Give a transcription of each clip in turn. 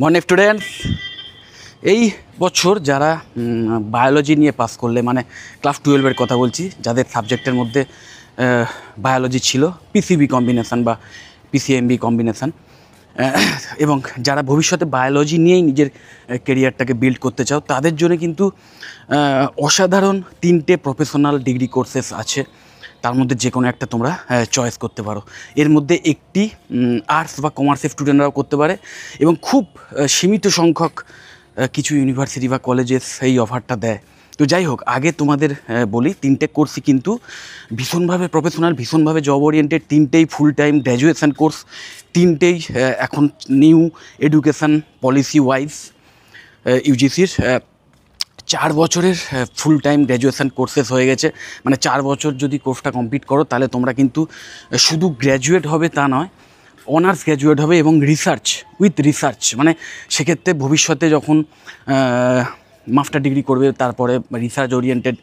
Morning students, এই বছর যারা বায়োলজি নিয়ে পাস করলে, মানে ক্লাস 12-এর কথা বলছি, যাদের সাবজেক্টের মধ্যে বায়োলজি ছিল, পিসিবি কম্বিনেশান বা পিসিএমবি কম্বিনেশান, এবং যারা ভবিষ্যতে বায়োলজি নিয়েই নিজের কেরিয়ারটাকে বিল্ড করতে চাও, তাদের জন্য কিন্তু অসাধারণ 3টে প্রফেশনাল ডিগ্রি কোর্সেস আছে। তার মধ্যে যে কোনো একটা তোমরা চয়েস করতে পারো। এর মধ্যে একটি আর্টস বা কমার্সের স্টুডেন্টরাও করতে পারে, এবং খুব সীমিত সংখ্যক কিছু ইউনিভার্সিটি বা কলেজেস এই অফারটা দেয়। তো যাই হোক, আগে তোমাদের বলি, 3টে কোর্সই কিন্তু ভীষণভাবে প্রফেশনাল, ভীষণভাবে জব ওরিয়েন্টেড, 3টেই ফুল টাইম গ্র্যাজুয়েশান কোর্স, 3টেই এখন নিউ এডুকেশান পলিসি ওয়াইজ ইউজিসির 4 বছরের ফুল টাইম গ্র্যাজুয়েশান কোর্সেস হয়ে গেছে। মানে 4 বছর যদি কোর্সটা কমপ্লিট করো, তাহলে তোমরা কিন্তু শুধু গ্র্যাজুয়েট হবে তা নয়, অনার্স গ্র্যাজুয়েট হবে এবং রিসার্চ উইথ রিসার্চ। মানে সেক্ষেত্রে ভবিষ্যতে যখন মাস্টার ডিগ্রি করবে, তারপরে রিসার্চ ওরিয়েন্টেড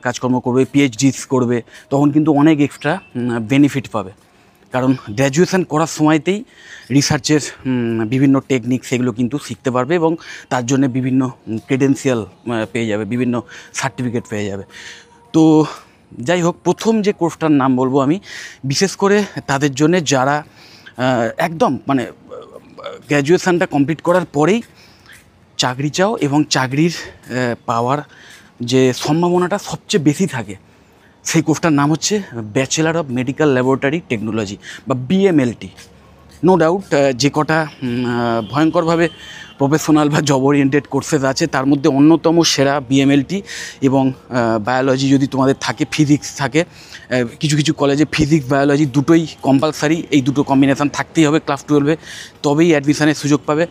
কাজকর্ম করবে, পিএইচডিস করবে, তখন কিন্তু অনেক এক্সট্রা বেনিফিট পাবে। কারণ গ্র্যাজুয়েশান করার সময়তেই রিসার্চের বিভিন্ন টেকনিক সেগুলো কিন্তু শিখতে পারবে, এবং তার জন্য বিভিন্ন ক্রেডেন্সিয়াল পেয়ে যাবে, বিভিন্ন সার্টিফিকেট পেয়ে যাবে। তো যাই হোক, প্রথম যে কোর্সটার নাম বলবো আমি, বিশেষ করে তাদের জন্যে যারা একদম মানে গ্র্যাজুয়েশানটা কমপ্লিট করার পরেই চাকরি চাও, এবং চাকরির পাওয়ার যে সম্ভাবনাটা সবচেয়ে বেশি থাকে, সেই কোর্সটার নাম হচ্ছে bachelor of medical laboratory technology বা বিএমএলটি। নো ডাউট যে কটা ভয়ঙ্করভাবে প্রফেশনাল বা জব ওরিয়েন্টেড কোর্সেস আছে, তার মধ্যে অন্যতম সেরা বিএমএলটি। এবং বায়োলজি যদি তোমাদের থাকে, ফিজিক্স থাকে, কিছু কিছু কলেজে ফিজিক্স বায়োলজি দুটোই কম্পালসারি, এই দুটো কম্বিনেশান থাকতেই হবে ক্লাস 12-এ, তবেই অ্যাডমিশানের সুযোগ পাবে।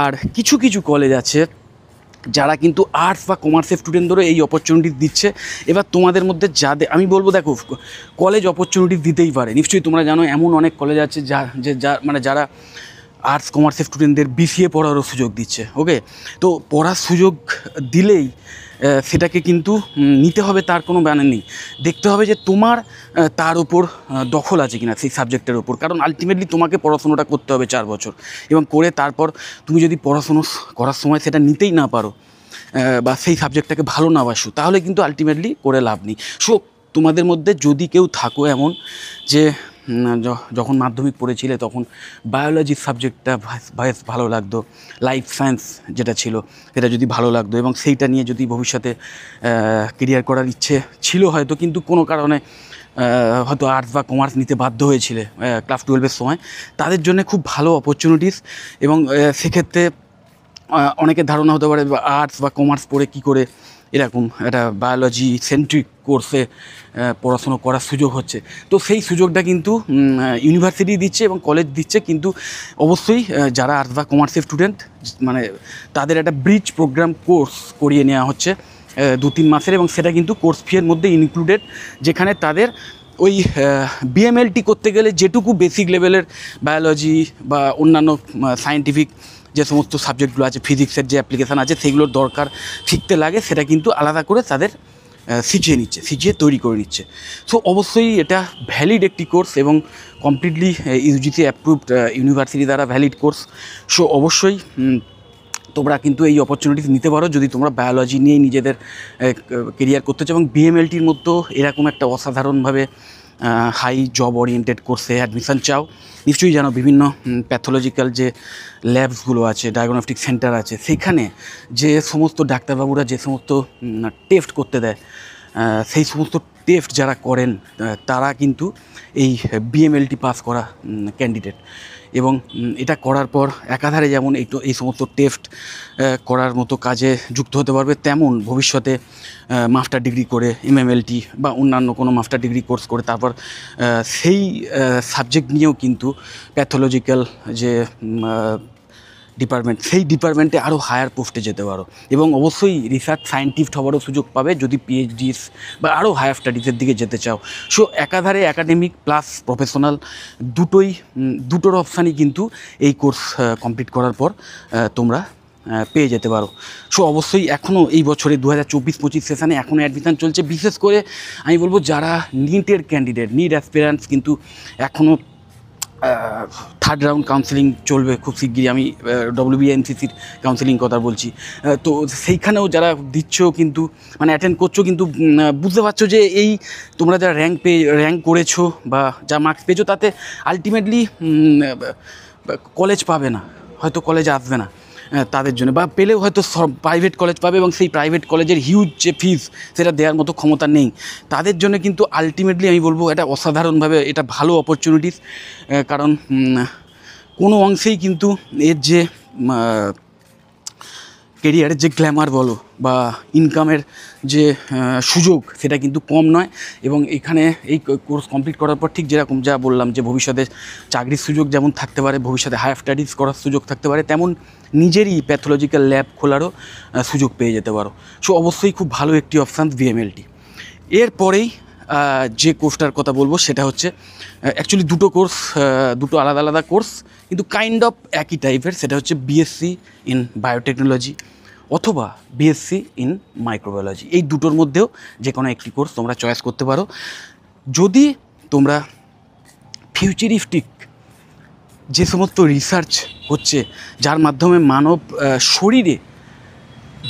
আর কিছু কিছু কলেজ আছে যারা কিন্তু আর্টস বা কমার্সের স্টুডেন্টদেরও এই অপরচুনিটি দিচ্ছে। এবার তোমাদের মধ্যে যাদের আমি বলবো, দেখো, কলেজ অপরচুনিটি দিতেই পারে, নিশ্চয়ই তোমরা জানো এমন অনেক কলেজ আছে যারা আর্টস কমার্সের স্টুডেন্টদের বিসিএ পড়ারও সুযোগ দিচ্ছে। ওকে, তো পড়ার সুযোগ দিলেই সেটাকে কিন্তু নিতে হবে, তার কোনো ব্যাপার নেই। দেখতে হবে যে তোমার তার উপর দখল আছে কিনা সেই সাবজেক্টের ওপর, কারণ আলটিমেটলি তোমাকে পড়াশোনাটা করতে হবে 4 বছর, এবং করে তারপর তুমি যদি পড়াশুনো করার সময় সেটা নিতেই না পারো, বা সেই সাবজেক্টটাকে ভালো না বাসো, তাহলে কিন্তু আলটিমেটলি করে লাভ নেই। সো তোমাদের মধ্যে যদি কেউ থাকো এমন যে যখন মাধ্যমিক পড়েছিলে তখন বায়োলজির সাবজেক্টটা বেশ ভালো লাগতো, লাইফ সায়েন্স যেটা ছিল সেটা যদি ভালো লাগতো, এবং সেইটা নিয়ে যদি ভবিষ্যতে কেরিয়ার করার ইচ্ছে ছিল হয়তো, কিন্তু কোনো কারণে হয়তো আর্টস বা কমার্স নিতে বাধ্য হয়েছিলে ক্লাস 12-এর সময়, তাদের জন্য খুব ভালো অপরচুনিটিস। এবং সেক্ষেত্রে অনেকের ধারণা হতে পারে আর্টস বা কমার্স পড়ে কী করে এরকম একটা বায়োলজি সেন্ট্রিক কোর্সে পড়াশুনো করার সুযোগ হচ্ছে। তো সেই সুযোগটা কিন্তু ইউনিভার্সিটি দিচ্ছে এবং কলেজ দিচ্ছে, কিন্তু অবশ্যই যারা আর্টস বা কমার্সের স্টুডেন্ট, মানে তাদের একটা ব্রিজ প্রোগ্রাম কোর্স করিয়ে নেওয়া হচ্ছে 2-3 মাসের, এবং সেটা কিন্তু কোর্স ফি এর মধ্যে ইনক্লুডেড, যেখানে তাদের ওই বিএমএলটি করতে গেলে যেটুকু বেসিক লেভেলের বায়োলজি বা অন্যান্য সায়েন্টিফিক যে সমস্ত সাবজেক্টগুলো আছে, ফিজিক্সের যে অ্যাপ্লিকেশান আছে, সেগুলোর দরকার শিখতে লাগে, সেটা কিন্তু আলাদা করে তাদের শিখিয়ে তৈরি করে নিচ্ছে। সো অবশ্যই এটা ভ্যালিড একটি কোর্স, এবং কমপ্লিটলি ইউজিসি অ্যাপ্রুভড ইউনিভার্সিটি দ্বারা ভ্যালিড কোর্স। সো অবশ্যই তোমরা কিন্তু এই অপরচুনিটি নিতে পারো যদি তোমরা বায়োলজি নিয়েই নিজেদের কেরিয়ার করতে চাও, এবং বিএমএলটির মতো এরকম একটা অসাধারণভাবে হাই জব ওরিয়েন্টেড কোর্সে অ্যাডমিশান চাও। নিশ্চয়ই জানো বিভিন্ন প্যাথোলজিক্যাল যে ল্যাবসগুলো আছে, ডায়াগনস্টিক সেন্টার আছে, সেখানে যে সমস্ত ডাক্তারবাবুরা যে সমস্ত টেস্ট করতে দেয়, সেই সমস্ত টেস্ট যারা করেন তারা কিন্তু এই বিএমএলটি পাস করা ক্যান্ডিডেট। এবং এটা করার পর একাধারে যেমন এই সমস্ত টেস্ট করার মতো কাজে যুক্ত হতে পারবে, তেমন ভবিষ্যতে মাস্টার ডিগ্রি করে এমএমএলটি বা অন্যান্য কোনো মাস্টার ডিগ্রি কোর্স করে তারপর সেই সাবজেক্ট নিয়েও কিন্তু প্যাথোলজিক্যাল যে ডিপার্টমেন্ট, সেই ডিপার্টমেন্টে আরও হায়ার পোস্টে যেতে পারো, এবং অবশ্যই রিসার্চ সায়েন্টিস্ট হওয়ারও সুযোগ পাবে যদি পিএইচডিস বা আরও হায়ার স্টাডিজের দিকে যেতে চাও। সো একাধারে একাডেমিক প্লাস প্রফেশনাল দুটোর অপশানই কিন্তু এই কোর্স কমপ্লিট করার পর তোমরা পেয়ে যেতে পারো। সো অবশ্যই এখনও এই বছরে 2024-25 সেশানে এখনও অ্যাডমিশান চলছে। বিশেষ করে আমি বলবো যারা নিটের ক্যান্ডিডেট, নিট অ্যাসপিরেন্টস কিন্তু এখনও থার্ড রাউন্ড কাউন্সেলিং চলবে খুব শিগগিরই। আমি WBNCCর কাউন্সেলিং কথা বলছি। তো সেইখানেও যারা দিচ্ছ কিন্তু মানে অ্যাটেন্ড করছো কিন্তু বুঝতে পারছো যে এই তোমরা যারা র্যাঙ্ক করেছো বা যা মার্কস পেয়েছো তাতে আলটিমেটলি কলেজ পাবে না, হয়তো কলেজে আসবে না তাদের জন্য, বা পেলেও হয়তো সব প্রাইভেট কলেজ পাবে এবং সেই প্রাইভেট কলেজের হিউজ যে ফিস সেটা দেওয়ার মতো ক্ষমতা নেই তাদের জন্য। কিন্তু আলটিমেটলি আমি বলবো এটা অসাধারণভাবে এটা ভালো অপরচুনিটিস, কারণ কোনো অংশেই কিন্তু এর যে কেরিয়ারের যে গ্ল্যামার বলো বা ইনকামের যে সুযোগ সেটা কিন্তু কম নয়। এবং এখানে এই কোর্স কমপ্লিট করার পর ঠিক যেরকম যা বললাম যে ভবিষ্যতে চাকরির সুযোগ যেমন থাকতে পারে, ভবিষ্যতে হায়ার স্টাডিজ করার সুযোগ থাকতে পারে, তেমন নিজেরই প্যাথোলজিক্যাল ল্যাব খোলারও সুযোগ পেয়ে যেতে পারো। সো অবশ্যই খুব ভালো একটি অপশান VMLT। এরপরেই যে কোর্সটার কথা বলবো সেটা হচ্ছে অ্যাকচুয়ালি দুটো আলাদা আলাদা কোর্স কিন্তু কাইন্ড অফ একই টাইপের। সেটা হচ্ছে BSc ইন বায়োটেকনোলজি অথবা BSc ইন মাইক্রোবায়োলজি। এই দুটোর মধ্যেও যে কোনো একটি কোর্স তোমরা চয়েস করতে পারো যদি তোমরা ফিউচারিস্টিক যে সমস্ত রিসার্চ হচ্ছে যার মাধ্যমে মানব শরীরে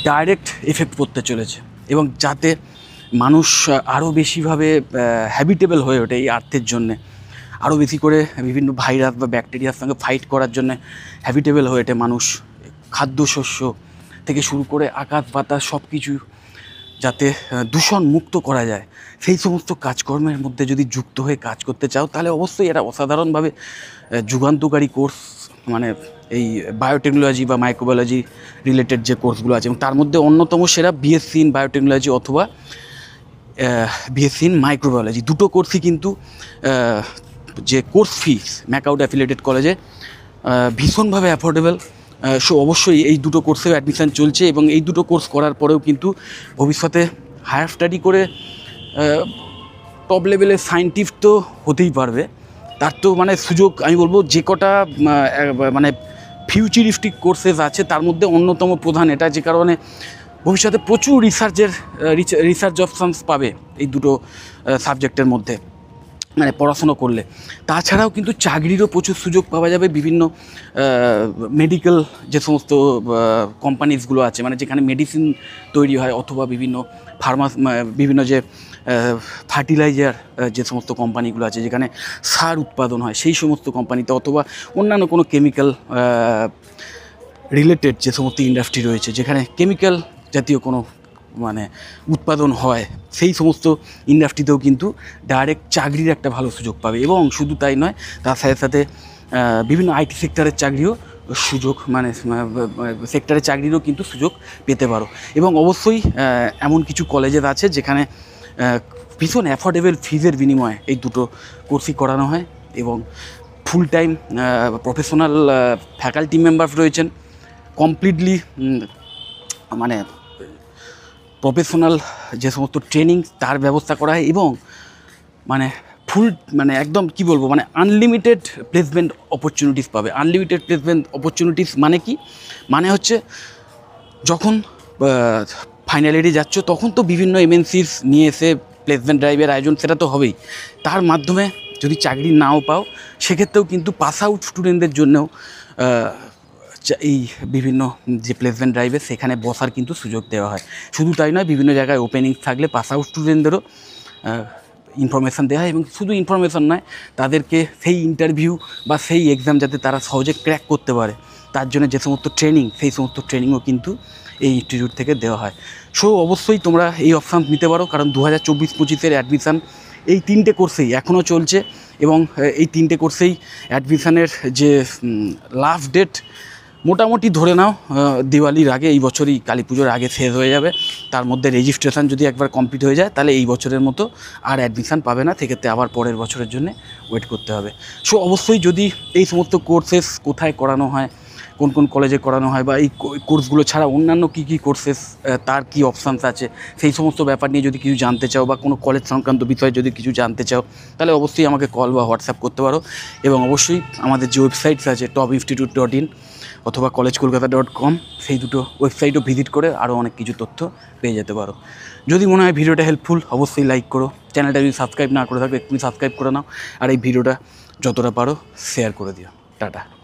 ডাইরেক্ট এফেক্ট করতে চলেছে এবং যাতে মানুষ আরও বেশিভাবে হ্যাবিটেবল হয়ে ওঠে এই আর্থের জন্যে, আরও বেশি করে বিভিন্ন ভাইরাস বা ব্যাকটেরিয়ার সঙ্গে ফাইট করার জন্য হ্যাবিটেবল হয়ে ওঠে মানুষ, খাদ্যশস্য থেকে শুরু করে আকাশ বাতাস সব কিছু যাতে দূষণ মুক্ত করা যায়, সেই সমস্ত কাজকর্মের মধ্যে যদি যুক্ত হয়ে কাজ করতে চাও তাহলে অবশ্যই এটা অসাধারণভাবে যুগান্তকারী কোর্স, মানে এই বায়োটেকনোলজি বা মাইক্রোবায়োলজি রিলেটেড যে কোর্সগুলো আছে এবং তার মধ্যে অন্যতম সেরা BSc ইন বায়োটেকনোলজি অথবা BSc ইন মাইক্রোবায়োলজি। দুটো কোর্সই কিন্তু যে কোর্স ফিস ম্যাকআউট অ্যাফিলিয়েটেড কলেজে ভীষণভাবে অ্যাফোর্ডেবল। সো অবশ্যই এই দুটো কোর্সেও অ্যাডমিশান চলছে এবং এই দুটো কোর্স করার পরেও কিন্তু ভবিষ্যতে হায়ার স্টাডি করে টপ লেভেলের সায়েন্টিস্ট তো হতেই পারবে। তার তো মানে সুযোগ আমি বলবো যে কটা মানে ফিউচারিস্টিক কোর্সেস আছে তার মধ্যে অন্যতম প্রধান এটা, যে কারণে ভবিষ্যতে প্রচুর রিসার্চ অপশানস পাবে এই দুটো সাবজেক্টের মধ্যে মানে পড়াশুনো করলে। তাছাড়াও কিন্তু চাকরিরও প্রচুর সুযোগ পাওয়া যাবে বিভিন্ন মেডিকেল যে সমস্ত কোম্পানিজগুলো আছে, মানে যেখানে মেডিসিন তৈরি হয় অথবা বিভিন্ন যে ফার্টিলাইজার যে সমস্ত কোম্পানিগুলো আছে যেখানে সার উৎপাদন হয় সেই সমস্ত কোম্পানিতে, অথবা অন্যান্য কোনো কেমিক্যাল রিলেটেড যে সমস্ত ইন্ডাস্ট্রি রয়েছে যেখানে কেমিক্যাল জাতীয় কোনো মানে উৎপাদন হয় সেই সমস্ত ইন্ডাস্ট্রিতেও কিন্তু ডাইরেক্ট চাকরির একটা ভালো সুযোগ পাবে। এবং শুধু তাই নয়, তার সাথে সাথে বিভিন্ন IT সেক্টরের চাকরিও সেক্টরের চাকরিরও কিন্তু সুযোগ পেতে পারো। এবং অবশ্যই এমন কিছু কলেজেস আছে যেখানে ভীষণ অ্যাফোর্ডেবল ফিজের বিনিময়ে এই দুটো কোর্সই করানো হয় এবং full time professional faculty member রয়েছেন, কমপ্লিটলি মানে প্রফেশনাল যে সমস্ত ট্রেনিং তার ব্যবস্থা করা হয় এবং মানে মানে একদম কি বলবো মানে আনলিমিটেড প্লেসমেন্ট অপরচুনিটিস পাবে। আনলিমিটেড প্লেসমেন্ট অপরচুনিটিস মানে কি, মানে হচ্ছে যখন ফাইনাল ইয়ারে যাচ্ছ তখন তো বিভিন্ন MNCs নিয়ে এসে প্লেসমেন্ট ড্রাইভের আয়োজন সেটা তো হবেই, তার মাধ্যমে যদি চাকরি নাও পাও সেক্ষেত্রেও কিন্তু পাস আউট স্টুডেন্টদের জন্যও এই বিভিন্ন যে প্লেসমেন্ট ড্রাইভে সেখানে বসার কিন্তু সুযোগ দেওয়া হয়। শুধু তাই নয়, বিভিন্ন জায়গায় ওপেনিং থাকলে পাস আউট স্টুডেন্টদেরও ইনফরমেশান দেওয়া হয় এবং শুধু ইনফরমেশান নয়, তাদেরকে সেই ইন্টারভিউ বা সেই এক্সাম যাতে তারা সহজে ক্র্যাক করতে পারে তার জন্য যে সমস্ত ট্রেনিং সেই সমস্ত ট্রেনিংও কিন্তু এই ইনস্টিটিউট থেকে দেওয়া হয়। সো অবশ্যই তোমরা এই অপশান নিতে পারো, কারণ 2024-25 অ্যাডমিশান এই 3টে কোর্সেই এখনও চলছে এবং এই 3টে কোর্সেই অ্যাডমিশানের যে লাস্ট ডেট মোটামুটি ধরে নাও দিওয়ালির আগে, এই বছরই কালী পুজোর আগে শেষ হয়ে যাবে। তার মধ্যে রেজিস্ট্রেশন যদি একবার কমপ্লিট হয়ে যায় তাহলে এই বছরের মতো আর অ্যাডমিশান পাবে না, সেক্ষেত্রে আবার পরের বছরের জন্য ওয়েট করতে হবে। সো অবশ্যই যদি এই সমস্ত কোর্সেস কোথায় করানো হয়, কোন কোন কলেজে করানো হয় বা এই কোর্সগুলো ছাড়া অন্যান্য কী কী কোর্সেস তার কী অপশানস আছে সেই সমস্ত ব্যাপার নিয়ে যদি কিছু জানতে চাও বা কোনো কলেজ সংক্রান্ত বিষয়ে যদি কিছু জানতে চাও তাহলে অবশ্যই আমাকে কল বা হোয়াটসঅ্যাপ করতে পারো। এবং অবশ্যই আমাদের যে ওয়েবসাইটস আছে topinstitute.in অথবা collegekolkata.com সেই দুটো ওয়েবসাইটও ভিজিট করে আরও অনেক কিছু তথ্য পেয়ে যেতে পারো। যদি মনে হয় ভিডিওটা হেল্পফুল অবশ্যই লাইক করো, চ্যানেলটা যদি সাবস্ক্রাইব না করে থাকো এক্ষুনি সাবস্ক্রাইব করে নাও আর এই ভিডিওটা যতটা পারো শেয়ার করে দিও। টাটা।